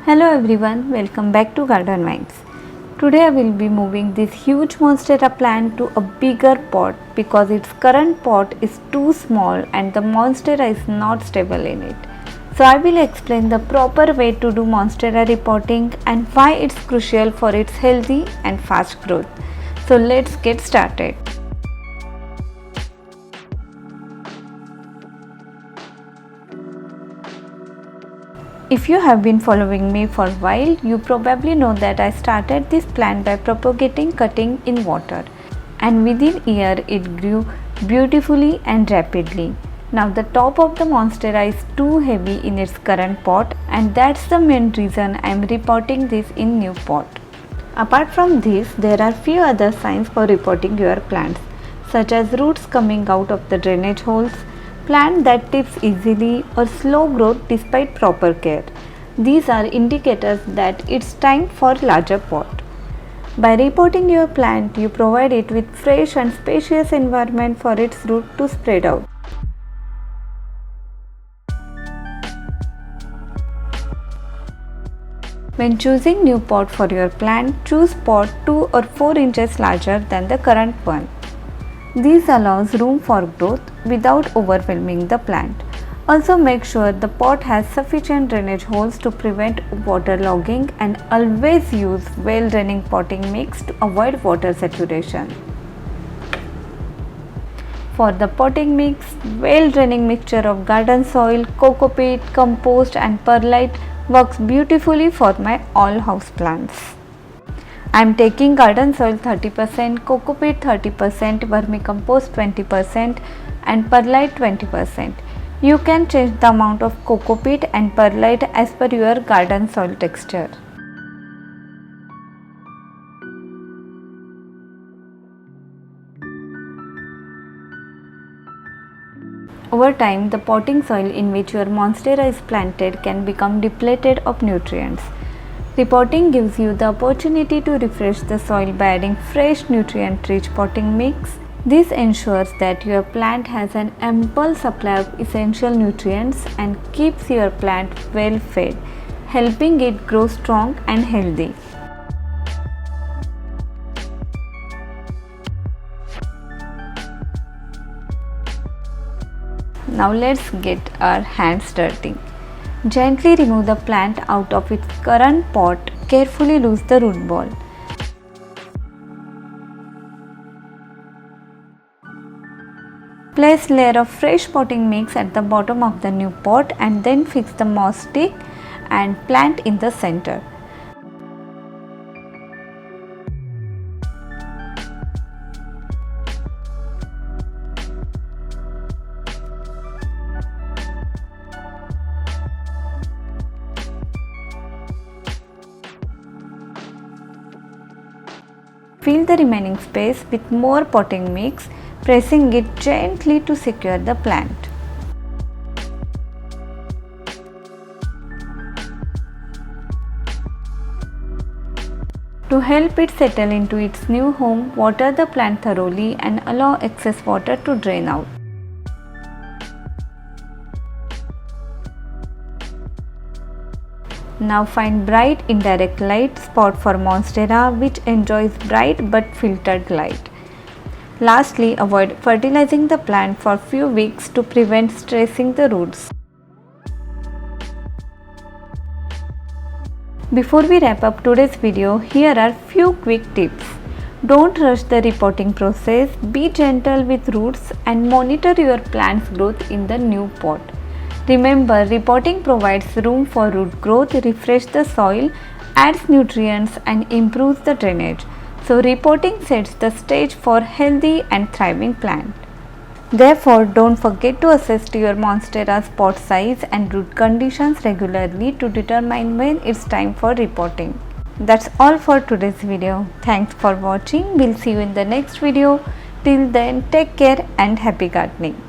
Hello everyone, welcome back to Garden Vines. Today I will be moving this huge monstera plant to a bigger pot because its current pot is too small and the monstera is not stable in it. So I will explain the proper way to do monstera repotting and why it's crucial for its healthy and fast growth. So let's get started. If you have been following me for a while, you probably know that I started this plant by propagating cutting in water, and within a year it grew beautifully and rapidly. Now the top of the monstera is too heavy in its current pot, and that's the main reason I am repotting this in new pot. Apart from this, there are few other signs for repotting your plants, such as roots coming out of the drainage holes, plant that tips easily, or slow growth despite proper care. These are indicators that it's time for larger pot. By repotting your plant, you provide it with fresh and spacious environment for its root to spread out. When choosing new pot for your plant, choose pot 2 or 4 inches larger than the current one. This allows room for growth without overwhelming the plant. Also make sure the pot has sufficient drainage holes to prevent waterlogging, and always use well-draining potting mix to avoid water saturation. For the potting mix, well-draining mixture of garden soil, coco peat, compost and perlite works beautifully for my all house plants. I am taking garden soil 30%, coco peat 30%, vermicompost 20% and perlite 20%. You can change the amount of coco peat and perlite as per your garden soil texture. Over time, the potting soil in which your monstera is planted can become depleted of nutrients. Repotting gives you the opportunity to refresh the soil by adding fresh nutrient-rich potting mix. This ensures that your plant has an ample supply of essential nutrients and keeps your plant well fed, helping it grow strong and healthy. Now let's get our hands dirty. Gently remove the plant out of its current pot. Carefully loose the root ball. Place layer of fresh potting mix at the bottom of the new pot and then fix the moss stick and plant in the center. Fill the remaining space with more potting mix, pressing it gently to secure the plant. To help it settle into its new home, water the plant thoroughly and allow excess water to drain out. Now find bright indirect light spot for monstera which enjoys bright but filtered light. Lastly, avoid fertilizing the plant for few weeks to prevent stressing the roots. Before we wrap up today's video, here are few quick tips. Don't rush the repotting process, be gentle with roots and monitor your plant's growth in the new pot. Remember, repotting provides room for root growth, refresh the soil, adds nutrients and improves the drainage. So repotting sets the stage for healthy and thriving plant. Therefore, don't forget to assess your monstera's pot size and root conditions regularly to determine when it's time for repotting. That's all for today's video. Thanks for watching. We'll see you in the next video. Till then, take care and happy gardening.